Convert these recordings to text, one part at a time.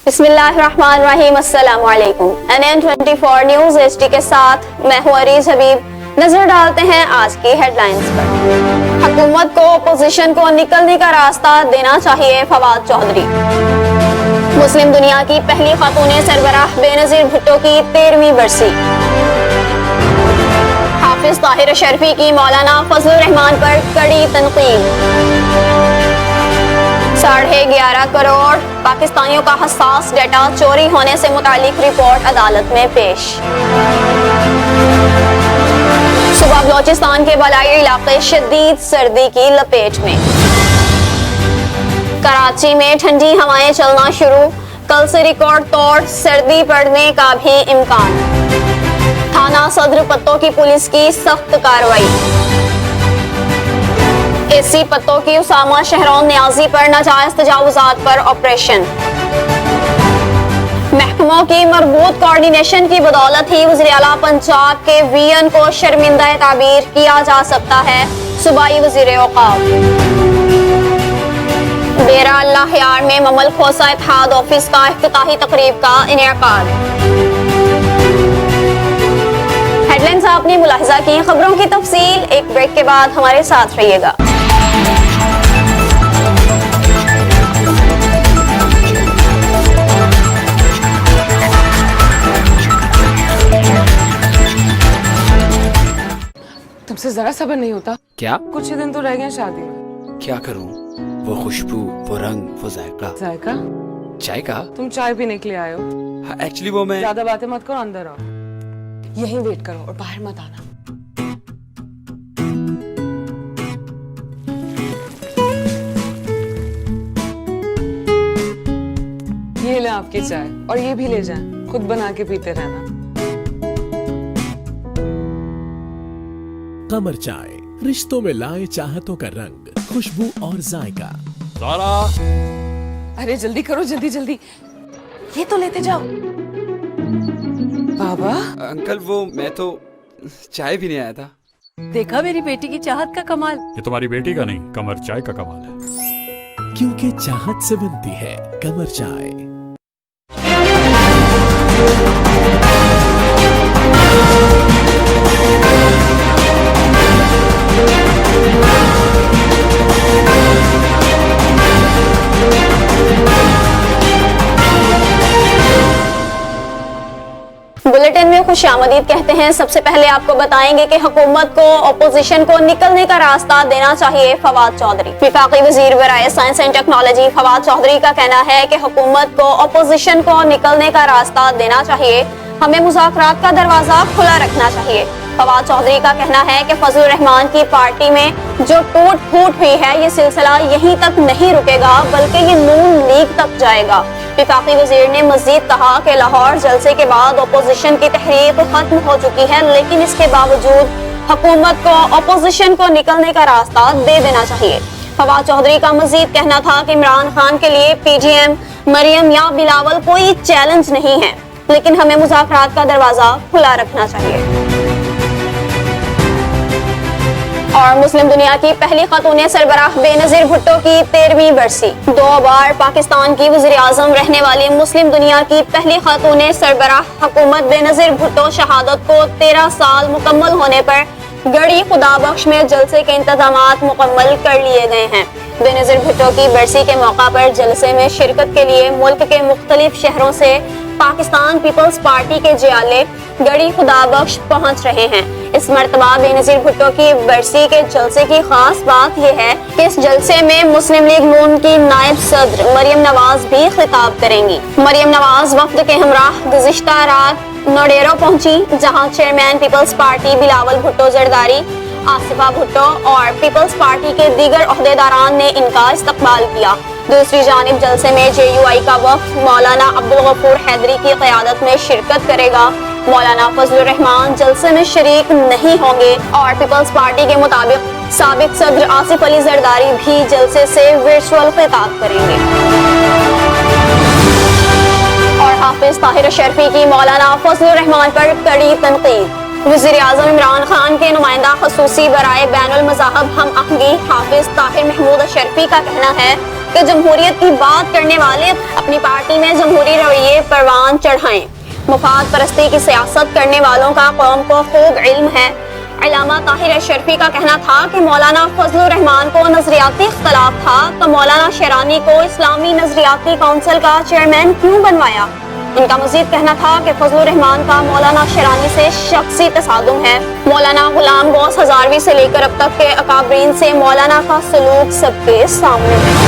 बिस्मिल्लाहिर्रहमानिर्रहीम, अस्सलाम वालेकुम। NN24 न्यूज़ HD के साथ मैं हूँ अरीज हबीब। नजर डालते हैं आज की हेडलाइंस पर। हुकूमत को अपोजिशन को निकलने का रास्ता देना चाहिए, फवाद चौधरी। मुस्लिम दुनिया की पहली खातून सरबराह बेनजीर भुट्टो की 13वीं बरसी। हाफिज ताहिर अशरफी की मौलाना फजलुर रहमान पर कड़ी तनकीद। 11.5 करोड़ पाकिस्तानियों का हसास डेटा चोरी होने से मुतालिक रिपोर्ट अदालत में पेश। सुबह बलोचिस्तान के बलाई इलाके शदीद सर्दी की लपेट में। कराची में ठंडी हवाएं चलना शुरू, कल से रिकॉर्ड तोड़ सर्दी पड़ने का भी इम्कान। थाना सदर पत्तों की पुलिस की सख्त कार्रवाई। एसी पत्तों की उसामा शहरों न्याजी पर नाजायज तजावुजात पर ऑपरेशन। महकमों की मरबूत कोऑर्डिनेशन की बदौलत ही वज़ीर आला पंजाब के वीएन को शर्मिंदा ताबीर किया जा सकता है, सूबाई वज़ीर औक़ाफ़। डेरा अल्लाह यार में ममल खोसा इत्तेहाद ऑफिस का इफ्तिताही तकरीब का इनेकाद। हेडलाइंस आपने मुलाहिजा की, खबरों की तफसील एक ब्रेक के बाद हमारे साथ रहिएगा। तुमसे जरा सब्र नहीं होता क्या? कुछ ही दिन तो रह गए शादी में। क्या करूं? वो खुशबू, वो रंग, वो जायका। जायका? चाय का? तुम चाय पीने के लिए आए हो? एक्चुअली वो मैं ज्यादा बातें मत करो, अंदर आओ। यहीं वेट करो और बाहर मत आना। ये ले आपकी चाय, और ये भी ले जाएं, खुद बना के पीते रहना। कमर चाय, रिश्तों में लाए चाहतों का रंग, खुशबू और जायका। सारा अरे जल्दी करो, जल्दी जल्दी, ये तो लेते जाओ। बाबा अंकल, वो मैं तो चाय पीने आया था। देखा मेरी बेटी की चाहत का कमाल। ये तुम्हारी बेटी का नहीं, कमर चाय का कमाल है। क्योंकि चाहत से बनती है कमर चाय। बुलेटिन में खुशामदीद कहते हैं। सबसे पहले आपको बताएंगे कि हुकूमत को अपोजिशन को निकलने का रास्ता देना चाहिए, फवाद चौधरी। विफाकी वजीर बराए science and technology Fawad Chaudhry का कहना है कि हुकूमत को अपोजिशन को निकलने का रास्ता देना चाहिए, हमें मुज़ाकरात का दरवाजा खुला रखना चाहिए। फवाद चौधरी का कहना है कि फजलुर रहमान की पार्टी में जो टूट फूट हुई है, ये सिलसिला यहीं तक नहीं रुकेगा बल्कि ये नून लीग तक जाएगा। विफाकी वजीर ने मजीद कहा कि लाहौर जलसे के बाद अपोजिशन की तहरीक खत्म हो चुकी है, लेकिन इसके बावजूद हुकूमत को अपोजिशन को निकलने का रास्ता दे देना चाहिए। फवाद चौधरी का मजीद कहना था कि इमरान खान के लिए PGM, मरियम या बिलावल कोई चैलेंज नहीं है, लेकिन हमें मुज़ाकरात का दरवाजा खुला रखना चाहिए। और मुस्लिम दुनिया की पहली खातून सरबराह बेनजीर भुट्टो की 13वीं बरसी। 2 बार पाकिस्तान की वज़ीर आज़म रहने वाली मुस्लिम दुनिया की पहली खातून सरबराह हुकूमत बेनजीर भुट्टो शहादत को 13 साल मुकम्मल होने पर गड़ी खुदाबख्श में जलसे के इंतजामात मुकम्मल कर लिए गए हैं। बेनजीर भुट्टो की बरसी के मौका पर जलसे में शिरकत के लिए मुल्क के मुख्तलिफ शहरों से पाकिस्तान पीपल्स पार्टी के जियाले गड़ी खुदाबख्श पहुंच रहे हैं। इस मर्तबा बेनजीर भुट्टो की बरसी के जलसे की खास बात यह है कि इस जलसे में मुस्लिम लीग नून की नायब सदर मरियम नवाज भी खिताब करेंगी। मरियम नवाज वफ्द के हमराह गुज़िश्ता रात नोडेरो पहुंची, जहां चेयरमैन पीपल्स पार्टी बिलावल भुट्टो जरदारी, आसिफा भुट्टो और पीपल्स पार्टी के दीगर ओहदेदारान ने इनका इस्तकबाल किया। दूसरी जानिब जलसे में JUI का वफ्द मौलाना अब्दुल गफूर हैदरी की क़यादत में शिरकत करेगा। मौलाना फजलुर रहमान जलसे में शरीक नहीं होंगे और पीपल्स पार्टी के मुताबिक साबिक सदर आसिफ अली जरदारी भी जलसे से वर्चुअल खिताब करेंगे। और हाफिज ताहिर अशरफी की मौलाना फजलुर रहमान पर कड़ी तनकीद। वज़ीर आज़म इमरान खान के नुमाइंदा खसूसी बराए बैनुल मज़ाहब हम आहंगी हाफिज ताहिर महमूद अशरफी का कहना है کہ جمہوریت کی بات کرنے والے اپنی پارٹی میں جمہوری رویے پروان چڑھائیں۔ مفاد پرستی کی سیاست کرنے والوں کا قوم کو خوب علم ہے۔ علامہ طاہر اشرفی کا کہنا تھا کہ مولانا فضل الرحمان کو نظریاتی اختلاف تھا تو مولانا شیرانی کو اسلامی نظریاتی کونسل کا چیئرمین کیوں بنوایا؟ ان کا مزید کہنا تھا کہ فضل الرحمان کا مولانا شیرانی سے شخصی تصادم ہے۔ مولانا غلام غوث ہزاروی سے لے کر اب تک کے اکابرین سے مولانا کا سلوک سب کے سامنے ہے۔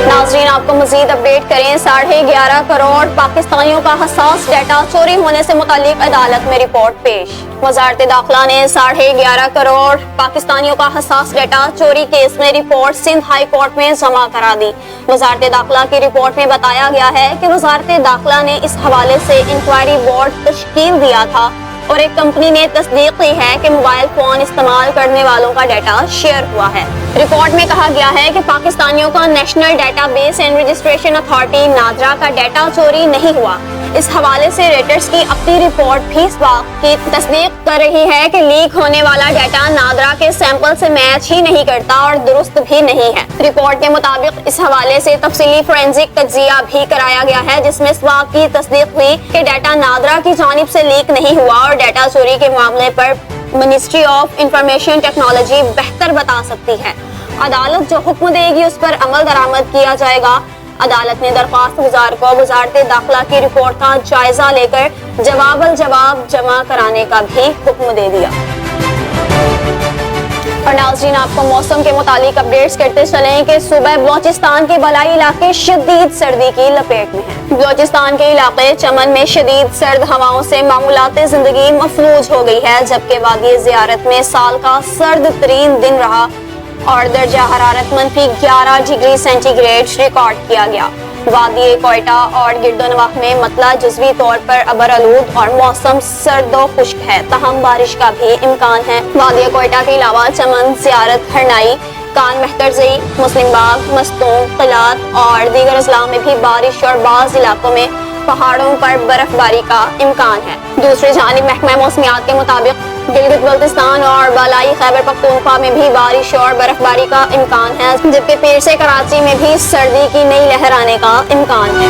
ناظرین، آپ کو مزید اپڈیٹ کریں۔ 11.5 کروڑ پاکستانیوں کا حساس ڈیٹا چوری ہونے سے متعلق عدالت میں رپورٹ پیش۔ وزارت داخلہ نے 11.5 کروڑ پاکستانیوں کا حساس ڈیٹا چوری کیس میں رپورٹ سندھ ہائی کورٹ میں جمع کرا دی۔ وزارت داخلہ کی رپورٹ میں بتایا گیا ہے کہ وزارت داخلہ نے اس حوالے سے انکوائری بورڈ تشکیل دیا تھا اور ایک کمپنی نے تصدیق کی ہے کہ موبائل فون استعمال کرنے والوں کا ڈیٹا شیئر ہوا ہے۔ رپورٹ میں کہا گیا ہے کہ پاکستانیوں کا national data base and registration authority NADRA کا ڈیٹا چوری نہیں ہوا۔ اس حوالے سے ریٹرز کی اپنی رپورٹ بھی اس بات کی تصدیق کر رہی ہے کہ لیک ہونے والا ڈیٹا نادرا کے سیمپل سے میچ ہی نہیں کرتا اور درست بھی نہیں ہے۔ رپورٹ کے مطابق اس حوالے سے تفصیلی فورینزک تجزیہ بھی کرایا گیا ہے جس میں اس بات کی تصدیق ہوئی کہ ڈیٹا نادرا کی جانب سے لیک نہیں ہوا اور ڈیٹا چوری کے معاملے پر منسٹری آف انفارمیشن ٹیکنالوجی بہتر بتا سکتی ہے۔ عدالت جو حکم دے گی اس پر عمل درآمد کیا جائے گا۔ عدالت نے درخواست گزار کو وزارت داخلہ کی رپورٹ کا جائزہ لے کر جواب الجواب جمع کرانے کا بھی حکم دے دیا۔ اور ناظرین، آپ کو موسم کے متعلق اپڈیٹس کرتے چلیں کہ صوبہ بلوچستان کے بالائی علاقے شدید سردی کی لپیٹ میں ہیں۔ بلوچستان کے علاقے چمن میں شدید سرد ہواؤں سے معمولات زندگی مفلوج ہو گئی ہے، جبکہ وادی زیارت میں سال کا سرد ترین دن رہا اور درجہ حرارت -11 ڈگری سینٹی گریڈ ریکارڈ کیا گیا۔ وادی کوئٹہ اور گرد و نواح میں مطلع جزوی طور پر ابر آلود اور موسم سرد و خشک ہے، تاہم بارش کا بھی امکان ہے۔ وادی کوئٹہ کے علاوہ چمن، زیارت، ہرنائی، کان مہترزئی، مسلم باغ، مستونگ، قلات اور دیگر اضلاع میں بھی بارش اور بعض علاقوں میں پہاڑوں پر برف باری کا امکان ہے۔ دوسری جانب محکمہ موسمیات کے مطابق گلگت بلتستان اور بالائی خیبر پختونخوا میں بھی بارش اور برف باری کا امکان ہے، جبکہ پیر سے کراچی میں بھی سردی کی نئی لہر آنے کا امکان ہے۔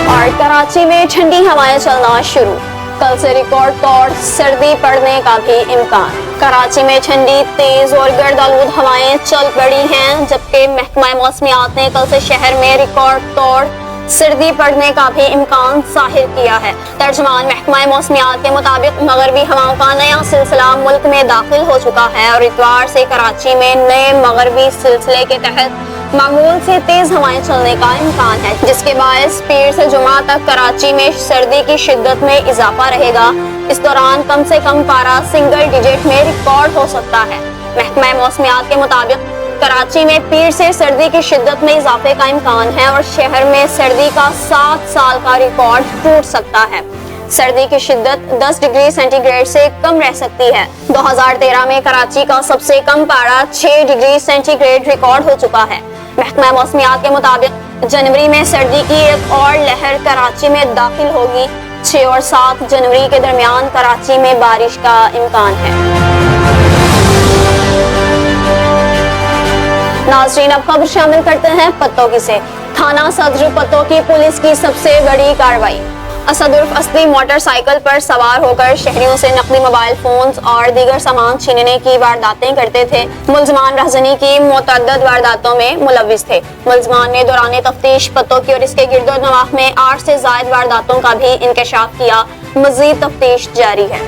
اور کراچی میں ٹھنڈی ہوائیں چلنا شروع، کل سے ریکارڈ توڑ سردی پڑنے کا بھی امکان۔ کراچی میں ٹھنڈی، تیز اور گرد آلود ہوائیں چل پڑی ہیں، جبکہ محکمہ موسمیات نے کل سے شہر میں ریکارڈ توڑ سردی پڑنے کا بھی امکان ظاہر کیا ہے۔ ترجمان محکمہ موسمیات کے مطابق مغربی ہواؤں کا نیا سلسلہ ملک میں داخل ہو چکا ہے اور اتوار سے کراچی میں نئے مغربی سلسلے کے تحت معمول سے تیز ہوائیں چلنے کا امکان ہے، جس کے باعث پیر سے جمعہ تک کراچی میں سردی کی شدت میں اضافہ رہے گا۔ اس دوران کم سے کم پارہ سنگل ڈیجٹ میں ریکارڈ ہو سکتا ہے۔ محکمہ موسمیات کے مطابق کراچی میں پیر سے سردی کی شدت میں اضافے کا امکان ہے اور شہر میں سردی کا 7 سال کا ریکارڈ ٹوٹ سکتا ہے۔ سردی کی شدت 10 ڈگری سینٹی گریڈ سے کم رہ سکتی ہے۔ 2013 میں کراچی کا سب سے کم پارہ 6 ڈگری سینٹی گریڈ ریکارڈ ہو چکا ہے۔ محکمہ موسمیات کے مطابق جنوری میں سردی کی ایک اور لہر کراچی میں داخل ہوگی۔ 6 اور 7 جنوری کے درمیان کراچی میں بارش کا امکان ہے۔ ناظرین، اب خبر شامل کرتے ہیں پتوں کی سے۔ تھانہ صدر پتوں کی پولیس کی سب سے بڑی کارروائی۔ اسد عرف اسدی موٹر سائیکل پر سوار ہو کر شہریوں سے نقلی موبائل فونز اور دیگر سامان چھیننے کی وارداتیں کرتے تھے۔ ملزمان رہزنی کی متعدد وارداتوں میں ملوث تھے۔ ملزمان نے دوران تفتیش پتوں کی اور اس کے گرد و نواح میں 8 سے زائد وارداتوں کا بھی انکشاف کیا۔ مزید تفتیش جاری ہے۔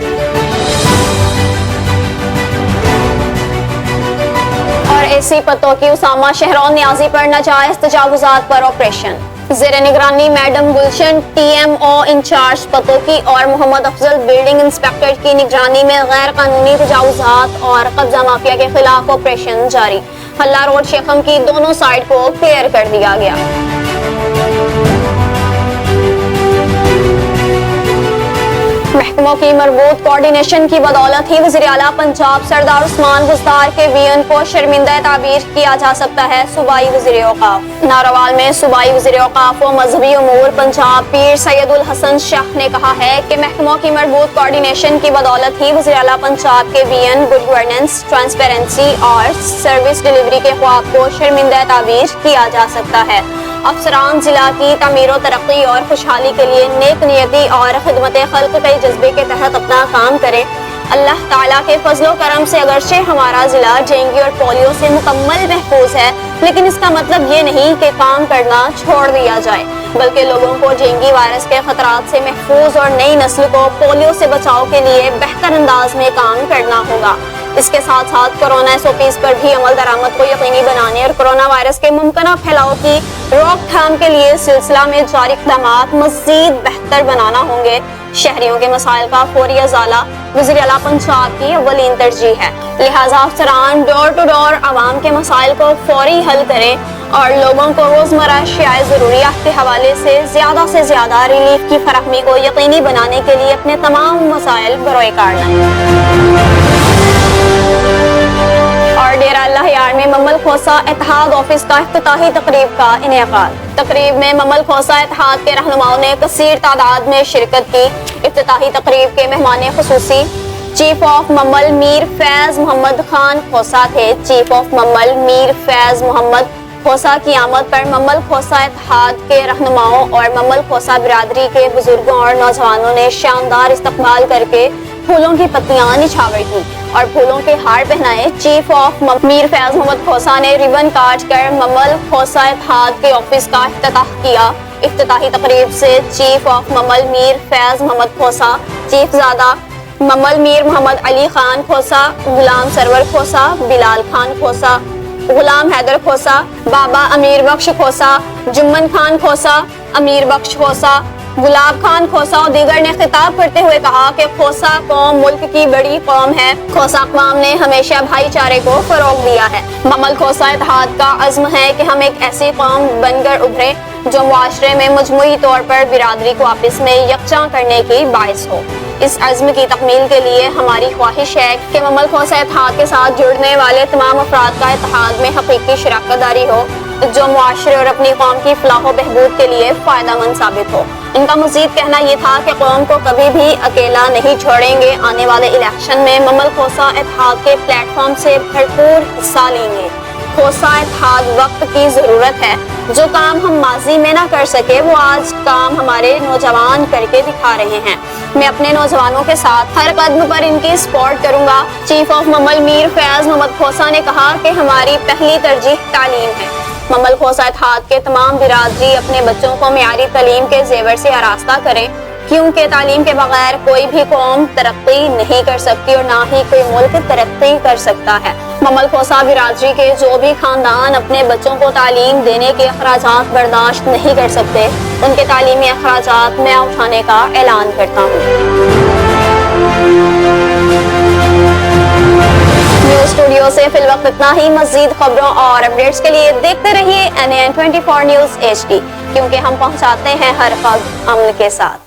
اور ایسی پتوں کی اسامہ شہرون نیازی پر ناجائز تجاوزات پر آپریشن۔ زیر نگرانی میڈم گلشن ٹی ایم او انچارج پتوں کی اور محمد افضل بلڈنگ انسپیکٹر کی نگرانی میں غیر قانونی تجاوزات اور قبضہ مافیا کے خلاف آپریشن جاری۔ حلہ روڈ شیخم کی دونوں سائٹ کو کلیئر کر دیا گیا۔ محکمہ महकमों की मरबूत कोऑर्डिनेशन की बदौलत ही वज़ीर आला पंजाब सरदार उस्मान बुज़दार के वीएन को शर्मिंदा ताबीर किया जा सकता है। सूबाई वज़ीर औक़ाफ़ नारोवाल में सूबाई वज़ीर औक़ाफ़ व मजहबी उमूर पंजाब पीर सैयदुल हसन शाह ने कहा है कि महकमों की मरबूत कोऑर्डिनेशन की बदौलत ही वज़ीर आला पंजाब के वीएन गुड गवर्नेंस, ट्रांसपेरेंसी और सर्विस डिलीवरी के ख्वाब को शर्मिंदा ताबीर किया जा सकता है। अफसरान जिला की तमीर व तरक्की और खुशहाली के लिए नेक नियति और खिदमत खल्क के जज्बे के तहत अपना काम करें। अल्लाह ताला के फजलो करम से अगरचे हमारा जिला डेंगू और पोलियो से मुकम्मल महफूज है, लेकिन इसका मतलब ये नहीं कि काम करना छोड़ दिया जाए, बल्कि लोगों को डेंगू वायरस के खतरात से महफूज और नई नस्ल को पोलियो से बचाव के लिए बेहतर अंदाज में काम करना होगा। इसके साथ साथ कोरोना SOPs पर भी अमल दरामद को यकीनी बनाने और कोरोना वायरस के मुमकिन फैलाव की रोकथाम के लिए सिलसिला में जारी इक़दामात मज़ीद बेहतर बनाना होंगे। शहरियों के मसाइल का फौरी अज़ाला वज़ीर आला पंजाब की अव्वलीन तरजीह है, लिहाजा अफसरान डोर टू डोर आवाम के मसाइल को फौरी हल करें और लोगों को रोज़मर्रा अशियाए ज़रूरियात के हवाले से ज़्यादा रिलीफ की फराहमी को यकीनी बनाने के लिए अपने तमाम मसाइल बरोए कार लाएं। और डेरा अल्लाह यार में ममल खोसा इत्तेहाद ऑफिस का इफ्तिताही तकरीब का इनेकाद। तकरीब में ममल खोसा इत्तेहाद के रहनुमाओं ने कसीर तादाद में शिरकत की। इफ्तिताही तकरीब के मेहमान खुसूसी चीफ ऑफ ममल मीर फैज मोहम्मद खान खोसा थे। चीफ ऑफ ममल मीर फैज मोहम्मद खोसा की आमद पर ममल खोसा इत्तेहाद के रहनुमाओं और ममल खोसा बिरादरी के बुजुर्गों और नौजवानों ने शानदार इस्तकबाल करके फूलों की पत्तियां निछावर की और फूलों के हार पहनाए। चीफ ऑफ मीर फैज मोहम्मद खोसा ने रिबन काट कर ममल खोसा इत्तेहाद के ऑफिस का इफ्तिताह किया। इफ्तिताही तकरीब से chief of Mamal Mir Faiz Mohammad Khosa, chief ज़ादा ममल मीर मोहम्मद अली खान खोसा, गुलाम सरवर खोसा, बिलाल खान खोसा, गुलाम हैदर खोसा, बाबा अमीर बख्श खोसा, जुम्मन खान खोसा, अमीर बख्श खोसा, गुलाब खान खोसा और दीगर ने खिताब करते हुए कहा कि खोसा कौम मुल्क की बड़ी कौम है। खोसा अक़वाम ने हमेशा भाईचारे को फरोग दिया है। ममल खोसा इत्तेहाद का अज़्म है कि हम एक ऐसी कौम बनकर उभरे जो मुआशरे में मजमूई तौर पर बिरादरी को आपस में यकजा करने की बाइस हो। इस अज़्म की तकमील के लिए हमारी ख्वाहिश है कि ममल खोसा इत्तेहाद के साथ जुड़ने वाले तमाम अफराद का इत्तेहाद में हकीकी शराकत दारी हो, जो मुआशरे और अपनी कौम की फलाह व बहबूद के लिए फ़ायदेमंद साबित हो। उनका मज़ीद कहना यह था कि कौम को कभी भी अकेला नहीं छोड़ेंगे। आने वाले इलेक्शन में ममल खोसा इत्तेहाद के प्लेटफॉर्म से भरपूर हिस्सा लेंगे। खोसा इत्तेहाद वक्त की ज़रूरत है। जो काम हम माजी में ना कर सके वो आज काम हमारे नौजवान करके दिखा रहे हैं। मैं अपने नौजवानों के साथ हर कदम पर इनकी सपोर्ट करूंगा। चीफ ऑफ ममल मीर फैज मोहम्मद खोसा ने कहा कि हमारी पहली तरजीह तालीम है। ममल खोसा इत्तेहाद के तमाम बिरादरी अपने बच्चों को मियारी तालीम के जेवर से आरास्ता करें, क्योंकि तालीम के बगैर कोई भी कौम तरक्की नहीं कर सकती और ना ही कोई मुल्क तरक्की कर सकता है। ममल खोसा बिरादरी के जो भी खानदान अपने बच्चों को तालीम देने के अखराजात बर्दाश्त नहीं कर सकते, उनके तालीमी अखराजात मैं उठाने का ऐलान करता हूँ। न्यूज़ स्टूडियो से फिल वक्त इतना ही। मज़ीद खबरों और अपडेट्स के लिए देखते रहिए NAN 24 न्यूज़ HD, क्योंकि हम पहुँचाते हैं हर खबर अमल के साथ।